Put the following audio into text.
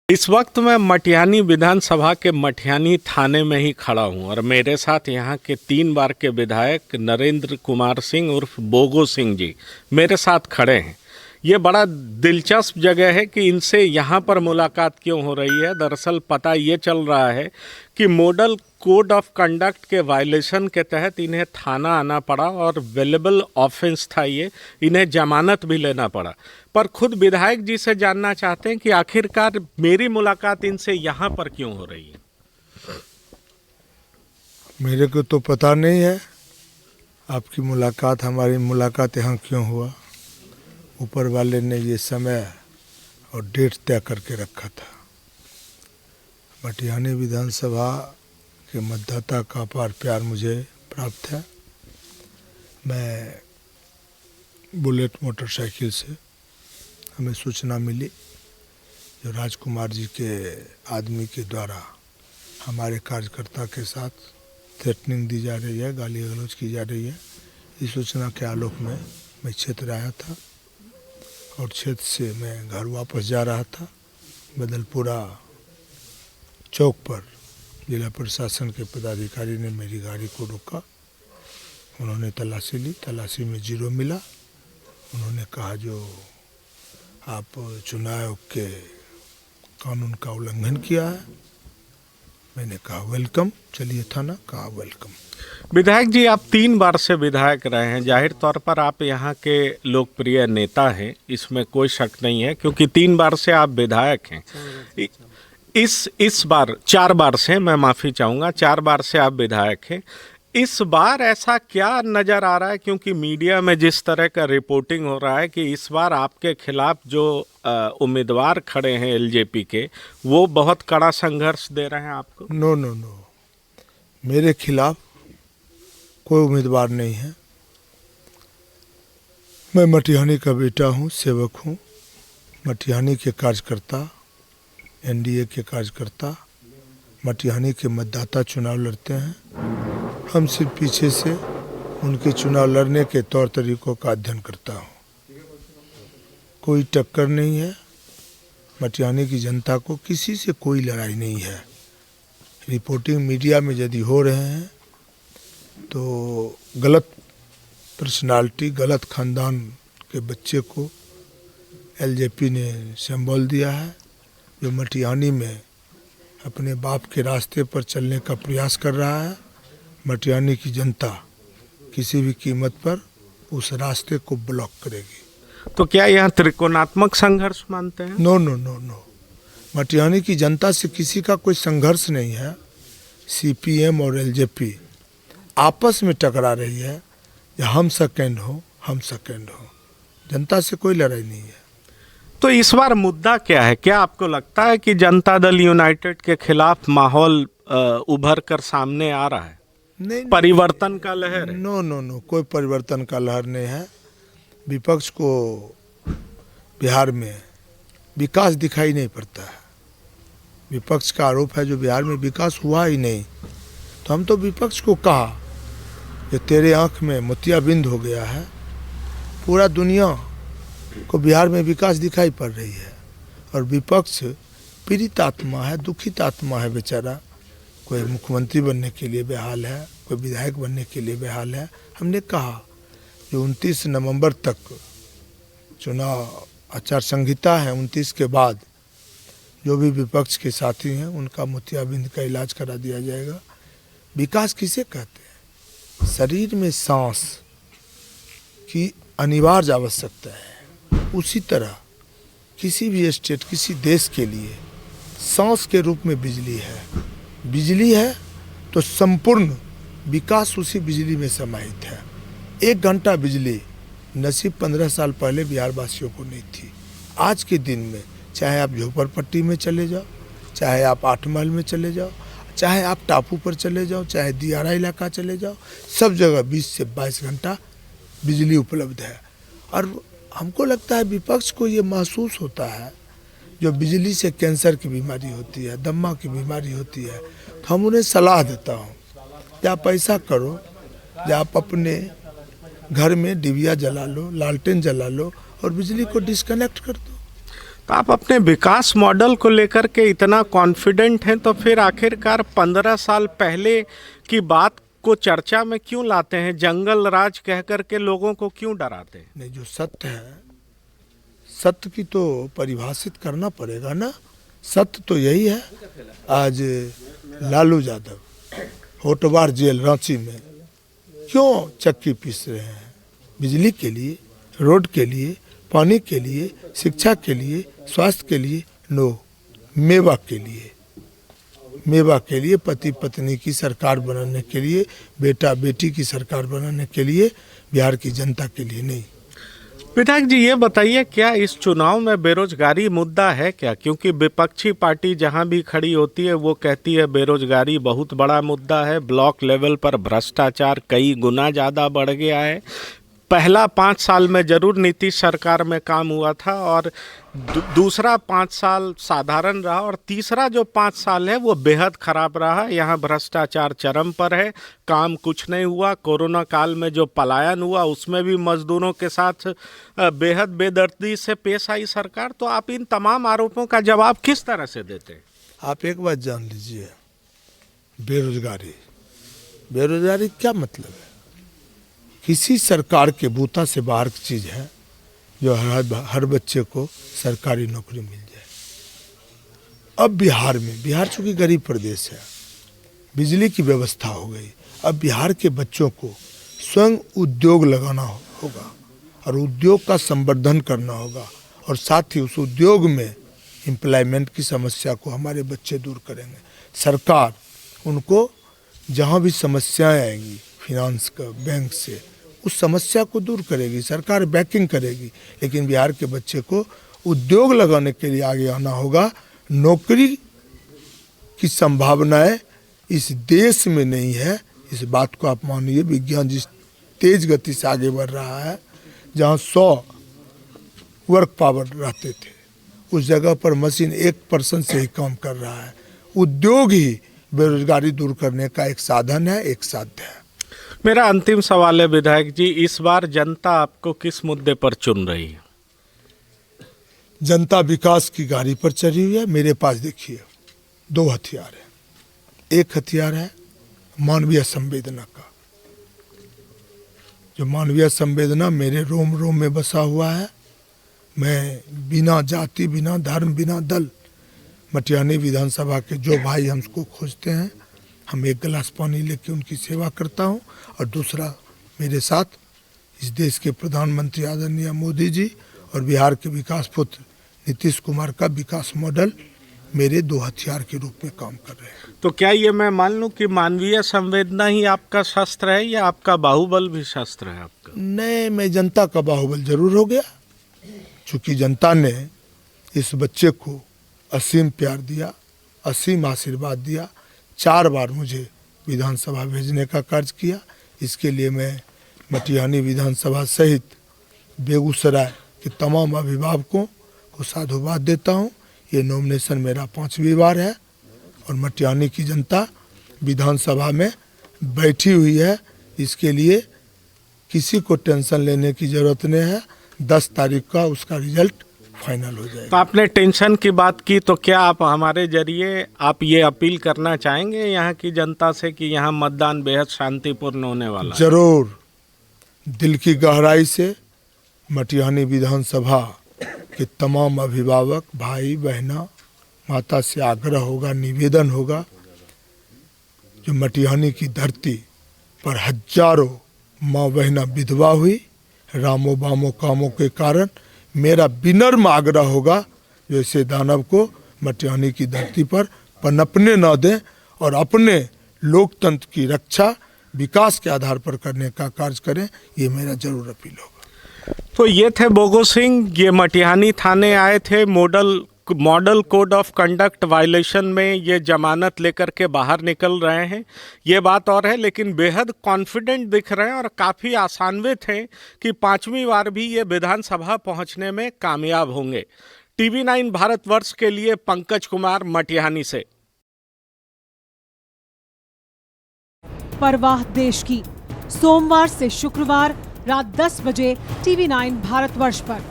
इस वक्त मैं मटिहानी विधानसभा के मटिहानी थाने में ही खड़ा हूं और मेरे साथ यहां के 3 बार के विधायक नरेंद्र कुमार सिंह उर्फ बोगो सिंह जी मेरे साथ खड़े हैं। ये बड़ा दिलचस्प जगह है कि इनसे यहाँ पर मुलाकात क्यों हो रही है। दरअसल पता ये चल रहा है कि मॉडल कोड ऑफ कंडक्ट के वायलेशन के तहत इन्हें थाना आना पड़ा और वेलेबल ऑफेंस था ये, इन्हें जमानत भी लेना पड़ा। पर खुद विधायक जी से जानना चाहते हैं कि आखिरकार मेरी मुलाकात इनसे यहाँ पर क्यों हो रही है। मेरे को तो पता नहीं है आपकी मुलाकात, हमारी मुलाकात यहाँ क्यों हुआ। ऊपर वाले ने ये समय और डेट तय करके रखा था। मटिहानी विधानसभा के मतदाता का अपार प्यार मुझे प्राप्त है। मैं बुलेट मोटरसाइकिल से हमें सूचना मिली जो राजकुमार जी के आदमी के द्वारा हमारे कार्यकर्ता के साथ थ्रेटनिंग दी जा रही है, गाली गलौज की जा रही है। इस सूचना के आलोक में मैं क्षेत्र आया था और क्षेत्र से मैं घर वापस जा रहा था। बदलपुरा चौक पर जिला प्रशासन के पदाधिकारी ने मेरी गाड़ी को रोका। उन्होंने तलाशी ली, तलाशी में 0 मिला। उन्होंने कहा जो आप चुनाव आयोग के कानून का उल्लंघन किया है। मैंने कहा वेलकम, चलिए थाना। कहा वेलकम। विधायक जी, आप 3 बार से विधायक रहे हैं, जाहिर तौर पर आप यहाँ के लोकप्रिय नेता हैं, इसमें कोई शक नहीं है, क्योंकि 3 बार से आप विधायक हैं। इस बार 4 बार से, मैं माफ़ी चाहूँगा, 4 बार से आप विधायक हैं। इस बार ऐसा क्या नज़र आ रहा है, क्योंकि मीडिया में जिस तरह का रिपोर्टिंग हो रहा है कि इस बार आपके खिलाफ जो उम्मीदवार खड़े हैं एलजेपी के, वो बहुत कड़ा संघर्ष दे रहे हैं आपको। नो, मेरे खिलाफ कोई उम्मीदवार नहीं है। मैं मटिहानी का बेटा हूँ, सेवक हूँ, मटिहानी के कार्यकर्ता, एनडीए के कार्यकर्ता, मटिहानी के मतदाता चुनाव लड़ते हैं। हम सिर्फ पीछे से उनके चुनाव लड़ने के तौर तरीकों का अध्ययन करता हूँ। कोई टक्कर नहीं है। मटिहानी की जनता को किसी से कोई लड़ाई नहीं है। रिपोर्टिंग मीडिया में यदि हो रहे हैं तो गलत पर्सनालिटी, गलत खानदान के बच्चे को एलजेपी ने सिंबल दिया है, जो मटिहानी में अपने बाप के रास्ते पर चलने का प्रयास कर रहा है। मटिहानी की जनता किसी भी कीमत पर उस रास्ते को ब्लॉक करेगी। तो क्या यहाँ त्रिकोणात्मक संघर्ष मानते हैं? नो। मटिहानी की जनता से किसी का कोई संघर्ष नहीं है। सीपीएम और एलजेपी आपस में टकरा रही है, या हम सेकेंड हो। जनता से कोई लड़ाई नहीं है। तो इस बार मुद्दा क्या है? क्या आपको लगता है कि जनता दल यूनाइटेड के खिलाफ माहौल उभर कर सामने आ रहा है? नहीं, परिवर्तन का लहर है? नो, कोई परिवर्तन का लहर नहीं है। विपक्ष को बिहार में विकास दिखाई नहीं पड़ता है। विपक्ष का आरोप है जो बिहार में विकास हुआ ही नहीं। तो हम तो विपक्ष को कहा कि तेरे आंख में मोतियाबिंद हो गया है। पूरा दुनिया को बिहार में विकास दिखाई पड़ रही है और विपक्ष पीड़ित आत्मा है, दुखित आत्मा है बेचारा। कोई मुख्यमंत्री बनने के लिए बेहाल है, कोई विधायक बनने के लिए बेहाल है। हमने कहा जो 29 नवंबर तक चुनाव आचार संहिता है, 29 के बाद जो भी विपक्ष के साथी हैं उनका मोतियाबिंद का इलाज करा दिया जाएगा। विकास किसे कहते हैं? शरीर में सांस की अनिवार्य आवश्यकता है। उसी तरह किसी भी स्टेट, किसी देश के लिए सांस के रूप में बिजली है। बिजली है तो संपूर्ण विकास उसी बिजली में समाहित है। 1 घंटा बिजली नसीब 15 साल पहले बिहार वासियों को नहीं थी। आज के दिन में चाहे आप झोपड़पट्टी में चले जाओ, चाहे आप 8 माइल में चले जाओ, चाहे आप टापू पर चले जाओ, चाहे दियारा इलाका चले जाओ, सब जगह 20 से 22 घंटा बिजली उपलब्ध है। और हमको लगता है विपक्ष को ये महसूस होता है जो बिजली से कैंसर की बीमारी होती है, दमा की बीमारी होती है। तो हम उन्हें सलाह देता हूँ कि आप ऐसा करो कि आप अपने घर में डिबिया जला लो, लालटेन जला लो और बिजली को डिस्कनेक्ट कर दो। तो आप अपने विकास मॉडल को लेकर के इतना कॉन्फिडेंट हैं, तो फिर आखिरकार 15 साल पहले की बात को चर्चा में क्यों लाते हैं? जंगल राज कह कर के लोगों को क्यों डराते हैं? नहीं, जो सत्य है, सत्य की तो परिभाषित करना पड़ेगा ना। सत्य तो यही है। आज लालू यादव होटवार जेल रांची में क्यों चक्की पीस रहे हैं? बिजली के लिए, रोड के लिए, पानी के लिए, शिक्षा के लिए, स्वास्थ्य के लिए? नो, मेवा के लिए। मेवा के लिए, पति पत्नी की सरकार बनाने के लिए, बेटा बेटी की सरकार बनाने के लिए, बिहार की जनता के लिए नहीं। विधायक जी, ये बताइए, क्या इस चुनाव में बेरोजगारी मुद्दा है क्या? क्योंकि विपक्षी पार्टी जहां भी खड़ी होती है वो कहती है बेरोजगारी बहुत बड़ा मुद्दा है, ब्लॉक लेवल पर भ्रष्टाचार कई गुना ज़्यादा बढ़ गया है। पहला 5 साल में जरूर नीतीश सरकार में काम हुआ था, और दूसरा 5 साल साधारण रहा, और तीसरा जो 5 साल है वो बेहद खराब रहा। यहाँ भ्रष्टाचार चरम पर है, काम कुछ नहीं हुआ। कोरोना काल में जो पलायन हुआ उसमें भी मजदूरों के साथ बेहद बेदर्दी से पेश आई सरकार। तो आप इन तमाम आरोपों का जवाब किस तरह से देते हैं? आप एक बात जान लीजिए, बेरोजगारी, बेरोजगारी क्या मतलब है? किसी सरकार के बूता से बाहर की चीज़ है जो हर बच्चे को सरकारी नौकरी मिल जाए। अब बिहार में, बिहार चूँकि गरीब प्रदेश है, बिजली की व्यवस्था हो गई। अब बिहार के बच्चों को स्वयं उद्योग लगाना होगा और उद्योग का संवर्धन करना होगा, और साथ ही उस उद्योग में एम्प्लॉयमेंट की समस्या को हमारे बच्चे दूर करेंगे। सरकार उनको जहाँ भी समस्याएं आएंगी फिनांस का, बैंक से, उस समस्या को दूर करेगी, सरकार बैकिंग करेगी। लेकिन बिहार के बच्चे को उद्योग लगाने के लिए आगे आना होगा। नौकरी की संभावनाएं इस देश में नहीं है, इस बात को आप मानिए। विज्ञान जिस तेज गति से आगे बढ़ रहा है, जहां 100 वर्क पावर रहते थे, उस जगह पर मशीन 1% से ही काम कर रहा है। उद्योग ही बेरोजगारी दूर करने का एक साधन है, एक साध्य है। मेरा अंतिम सवाल है विधायक जी, इस बार जनता आपको किस मुद्दे पर चुन रही है? जनता विकास की गाड़ी पर चढ़ी हुई है। मेरे पास देखिए 2 हथियार हैं। एक हथियार है मानवीय संवेदना का, जो मानवीय संवेदना मेरे रोम रोम में बसा हुआ है। मैं बिना जाति, बिना धर्म, बिना दल, मटिहानी विधानसभा के जो भाई हमको खोजते हैं, हम एक गिलास पानी लेके उनकी सेवा करता हूं। और दूसरा, मेरे साथ इस देश के प्रधानमंत्री आदरणीय मोदी जी और बिहार के विकास पुत्र नीतीश कुमार का विकास मॉडल मेरे 2 हथियार के रूप में काम कर रहे हैं। तो क्या ये मैं मान लूं कि मानवीय संवेदना ही आपका शस्त्र है, या आपका बाहुबल भी शस्त्र है आपका? नहीं, मैं जनता का बाहुबल जरूर हो गया, चूँकि जनता ने इस बच्चे को असीम प्यार दिया, असीम आशीर्वाद दिया, 4 बार मुझे विधानसभा भेजने का कार्य किया। इसके लिए मैं मटिहानी विधानसभा सहित बेगूसराय के तमाम अभिभावकों को साधुवाद देता हूं। ये नॉमिनेशन मेरा 5वीं बार है, और मटिहानी की जनता विधानसभा में बैठी हुई है। इसके लिए किसी को टेंशन लेने की ज़रूरत नहीं है। 10 तारीख का उसका रिजल्ट फाइनल हो जाएगा। तो आपने टेंशन की बात की, तो क्या आप हमारे जरिए आप ये अपील करना चाहेंगे यहाँ की जनता से कि यहाँ मतदान बेहद शांतिपूर्ण होने वाला है? जरूर, दिल की गहराई से मटिहानी विधानसभा के तमाम अभिभावक भाई बहना माता से आग्रह होगा, निवेदन होगा, जो मटिहानी की धरती पर हजारों माँ बहना विधवा हुई रामो बामो कामों के कारण, मेरा विनम्र आग्रह होगा जो ऐसे दानव को मटिहानी की धरती पर पनपने न दें और अपने लोकतंत्र की रक्षा विकास के आधार पर करने का कार्य करें। ये मेरा जरूर अपील होगा। तो ये थे बोगो सिंह, ये मटिहानी थाने आए थे। Model code of conduct violation में ये जमानत लेकर के बाहर निकल रहे हैं, ये बात और है, लेकिन बेहद कॉन्फिडेंट दिख रहे हैं और काफ़ी आशान्वित हैं कि 5वीं बार भी ये विधानसभा पहुंचने में कामयाब होंगे। TV9 भारतवर्ष के लिए पंकज कुमार, मटिहानी से। परवाह देश की, सोमवार से शुक्रवार रात 10 बजे TV9 भारतवर्ष पर।